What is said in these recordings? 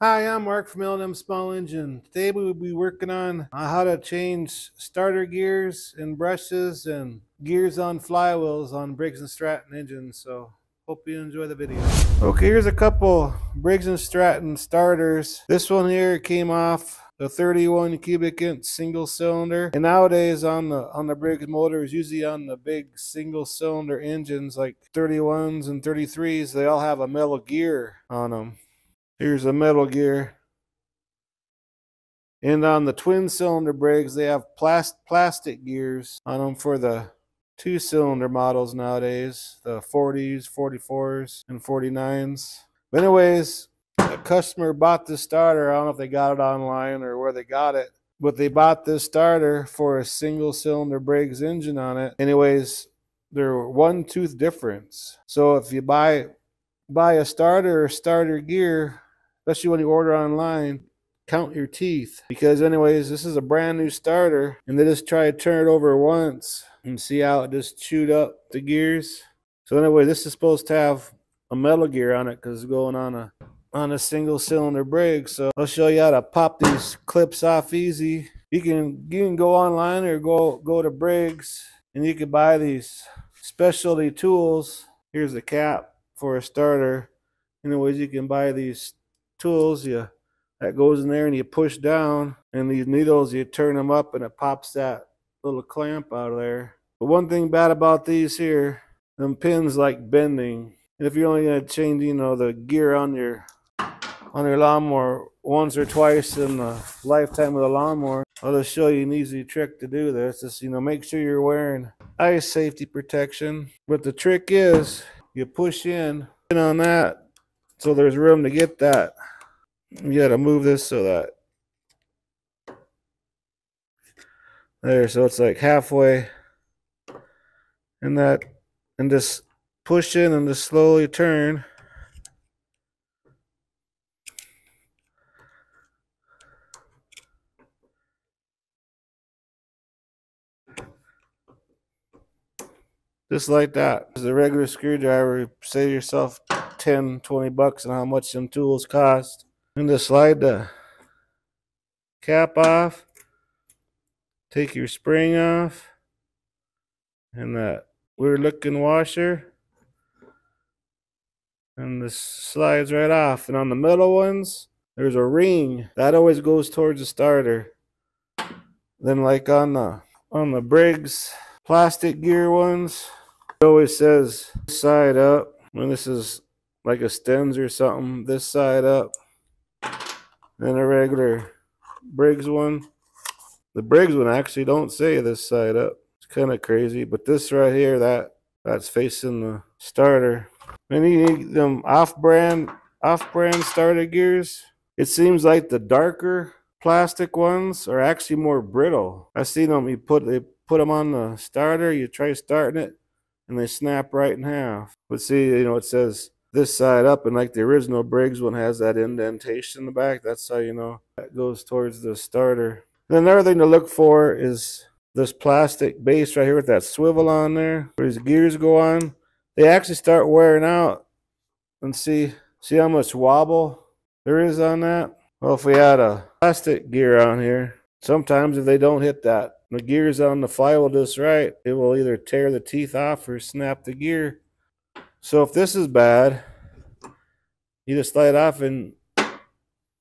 Hi, I'm Mark from L&M Small Engine. Today we will be working on how to change starter gears and brushes and gears on flywheels on Briggs and Stratton engines. So hope you enjoy the video. Okay, here's a couple Briggs and Stratton starters. This one here came off the 31 cubic inch single cylinder, and nowadays on the Briggs motors, usually on the big single cylinder engines like 31s and 33s, they all have a metal gear on them. Here's a metal gear. And on the twin cylinder Briggs, they have plastic gears on them for the 2-cylinder models nowadays, the 40s, 44s, and 49s. But anyways, a customer bought this starter. I don't know if they got it online or where they got it, but they bought this starter for a single cylinder Briggs engine on it. Anyways, they're 1 tooth difference. So if you buy a starter or starter gear, especially when you order online, count your teeth, because anyways, this is a brand new starter and they just try to turn it over once and see how it just chewed up the gears. So anyway, this is supposed to have a metal gear on it because it's going on a single cylinder Briggs. So I'll show you how to pop these clips off easy. You can go online or go to Briggs and you can buy these specialty tools. Here's the cap for a starter. Anyways, you can buy these tools that goes in there and you push down, and these needles, you turn them up and it pops that little clamp out of there. But one thing bad about these here, them pins like bending, and if you're only going to change the gear on your lawnmower once or twice in the lifetime of the lawnmower, I'll just show you an easy trick to do this. Just make sure you're wearing eye safety protection. But the trick is you push in on that so there's room to get that. You got to move this so that there, so it's like halfway in that, and just push in and just slowly turn. Just like that. As a regular screwdriver, you save yourself 10, 20 bucks on how much some tools cost. And just slide the cap off, take your spring off, and that weird looking washer, and this slides right off. And on the metal ones, there's a ring that always goes towards the starter. Then like on the Briggs plastic gear ones, it always says this side up. When this is like a Stens or something, this side up. Then a regular Briggs one. The Briggs one actually don't say this side up. It's kind of crazy, but this right here, that's facing the starter. And you need them off-brand starter gears. It seems like the darker plastic ones are actually more brittle. I've seen them. They put them on the starter. You try starting it, and they snap right in half. But see, it says this side up, and like the original Briggs one has that indentation in the back. That's how you know that goes towards the starter. And another thing to look for is this plastic base right here with that swivel on there, where these gears go on. They actually start wearing out. And see how much wobble there is on that? Well, if we had a plastic gear on here, sometimes if they don't hit the gears on the flywheel just right, it will either tear the teeth off or snap the gear. So if this is bad, you just slide off and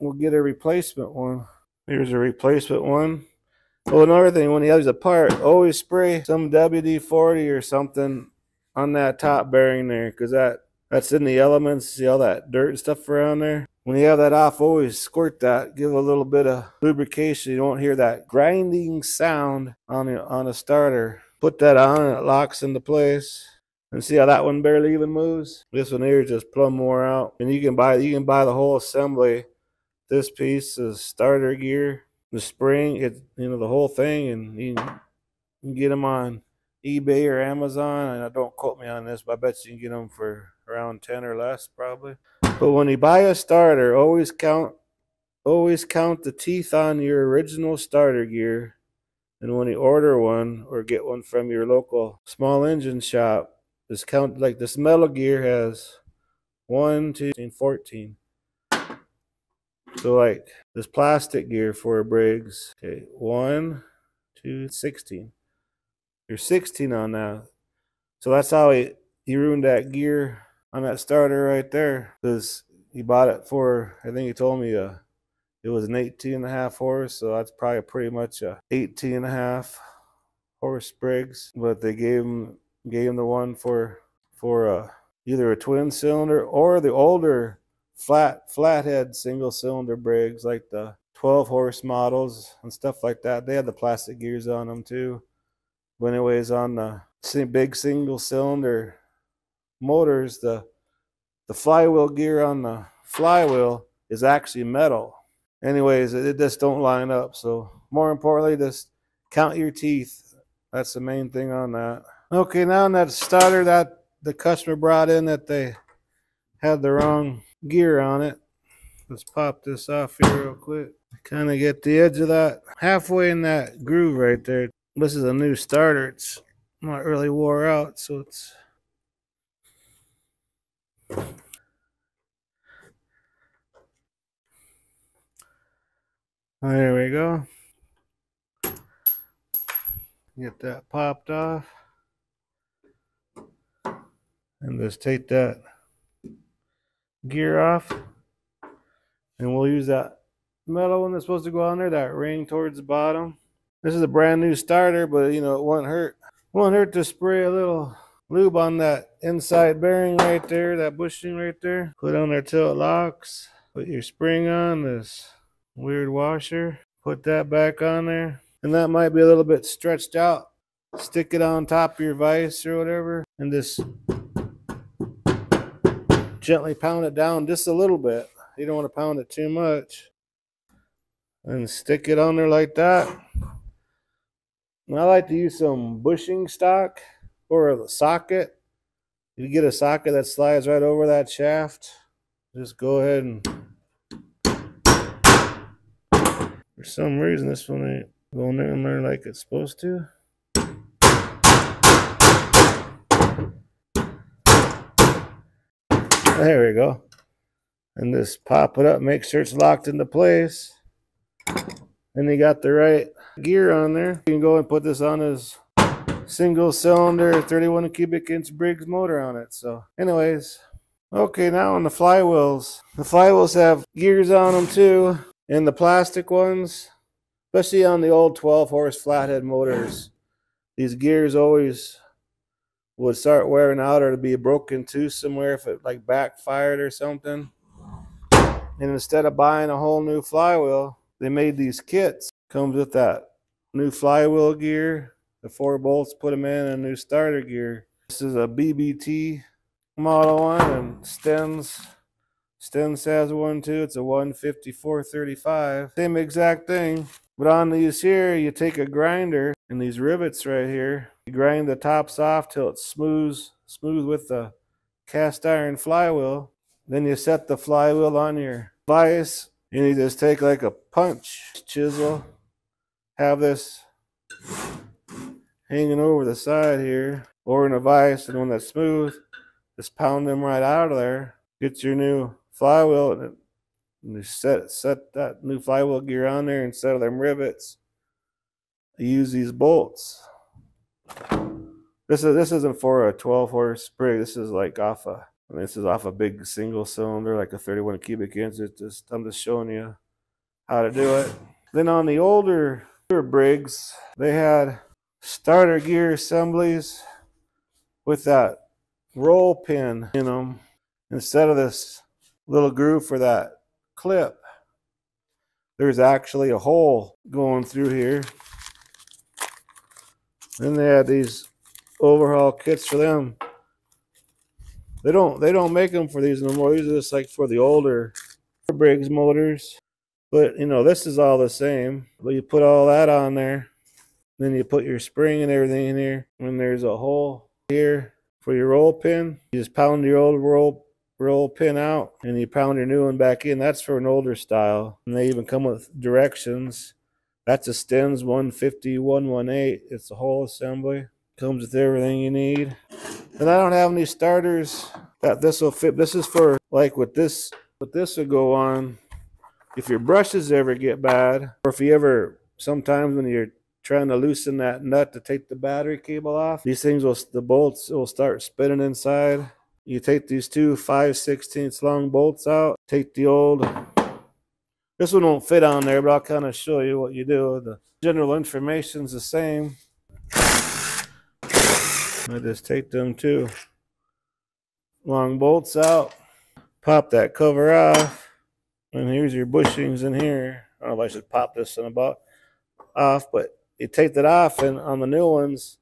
we'll get a replacement one. Here's a replacement one. Oh, another thing, when you have these apart, always spray some WD-40 or something on that top bearing there, because that's in the elements. See all that dirt and stuff around there? When you have that off, always squirt that. Give a little bit of lubrication. You won't hear that grinding sound on a starter. Put that on and it locks into place. And see how that one barely even moves? This one here is just plumb wore out. And you can buy the whole assembly. This piece is starter gear, the spring, the whole thing, and you can get them on eBay or Amazon. And don't quote me on this, but I bet you can get them for around 10 or less probably. But when you buy a starter, always count the teeth on your original starter gear. And when you order one or get one from your local small engine shop, just count, like this metal gear has 1, 2, 14. So like this plastic gear for a Briggs. Okay, 1, 2, 16. There's 16 on that. So that's how he ruined that gear on that starter right there. Because he bought it for, I think he told me it was an 18.5 horse. So that's probably pretty much a 18.5 horse Briggs. But they gave him the one for either a twin cylinder or the older flathead single cylinder Briggs, like the 12 horse models and stuff like that. They had the plastic gears on them too. But anyways, on the big single cylinder motors, the flywheel gear on the flywheel is actually metal. Anyways, it just don't line up. So more importantly, just count your teeth. That's the main thing on that. Okay, now on that starter that the customer brought in that they had the wrong gear on it. Let's pop this off here real quick. Kind of get the edge of that halfway in that groove right there. This is a new starter. It's not really wore out, so it's there we go. Get that popped off. And just take that gear off. And we'll use that metal one that's supposed to go on there, that ring towards the bottom. This is a brand new starter, but you know, it won't hurt. Won't hurt to spray a little lube on that inside bearing right there, that bushing right there. Put on there till it locks. Put your spring on this weird washer. Put that back on there. And that might be a little bit stretched out. Stick it on top of your vise or whatever. And just gently pound it down just a little bit. You don't want to pound it too much. And stick it on there like that. And I like to use some bushing stock or a socket. If you get a socket that slides right over that shaft, just go ahead and... For some reason, this one ain't going in there like it's supposed to. There we go. And just pop it up, make sure it's locked into place. And you got the right gear on there. You can go and put this on his single cylinder 31 cubic inch Briggs motor on it. So anyways, okay, now on the flywheels. The flywheels have gears on them too. And the plastic ones, especially on the old 12 horse flathead motors, these gears always would start wearing out or to be broken tooth somewhere if it like backfired or something. And instead of buying a whole new flywheel, they made these kits. Comes with that new flywheel gear, the 4 bolts, put them in, and a new starter gear. This is a BBT model one, and Stens has one too. It's a 15435. Same exact thing. But on these here, you take a grinder and these rivets right here. You grind the tops off till it's smooth with the cast iron flywheel. Then you set the flywheel on your vise, and you just take like a punch chisel. Have this hanging over the side here, or in a vise, and when that's smooth, just pound them right out of there. Get your new flywheel, and you set that new flywheel gear on there instead of them rivets. You use these bolts. This isn't for a 12 horse Briggs. This is like off a big single cylinder, like a 31 cubic inch. I'm just showing you how to do it. Then on the older Briggs, they had starter gear assemblies with that roll pin in them instead of this little groove for that clip. There's actually a hole going through here. Then they had these overhaul kits for them. They don't make them for these no more. These are just like for the older Briggs motors. But you know, this is all the same. But you put all that on there. Then you put your spring and everything in here. And there's a hole here for your roll pin. You just pound your old roll pin out, and you pound your new one back in. That's for an older style. And they even come with directions. That's a Stens 150-118. It's a whole assembly. Comes with everything you need. And I don't have any starters that this will fit. This is for like what this would go on. if your brushes ever get bad, or if you ever, sometimes when you're trying to loosen that nut to take the battery cable off, these things will, the bolts will start spinning inside. You take these two 5/16 long bolts out, take the old, this one won't fit on there, but I'll kind of show you what you do. The general information's the same. I just take them two long bolts out, pop that cover off, and here's your bushings in here. I don't know if I should pop this in about off, but you take that off, and on the new ones,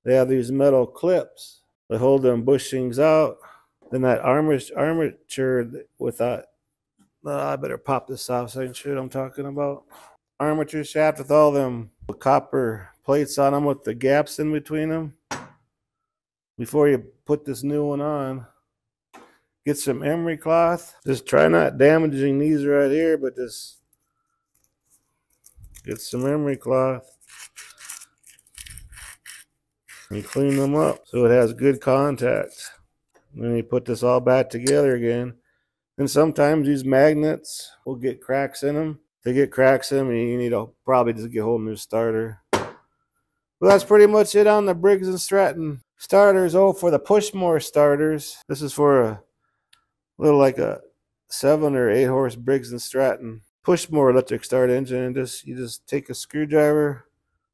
they have these metal clips that hold them bushings out. Then that armature with that, I better pop this off so I can show you what I'm talking about. Armature shaft with all them copper plates on them with the gaps in between them. Before you put this new one on, get some emery cloth. Just try not damaging these right here, but just get some emery cloth and clean them up so it has good contact. And then you put this all back together again. And sometimes these magnets will get cracks in them. If they get cracks in them, you need to probably just get a whole new starter. Well, that's pretty much it on the Briggs and Stratton starters. Oh, for the Pushmore starters, this is for a little like a 7 or 8 horse Briggs and Stratton Pushmore electric start engine, and you just take a screwdriver,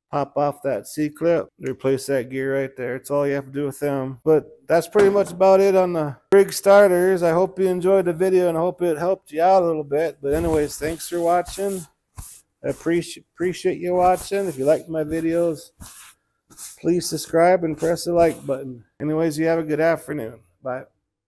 pop off that C-clip, replace that gear right there. It's all you have to do with them. But that's pretty much about it on the Briggs starters. I hope you enjoyed the video, and I hope it helped you out a little bit. But anyways, thanks for watching. I appreciate you watching. If you like my videos, please subscribe and press the like button. Anyways, you have a good afternoon. Bye.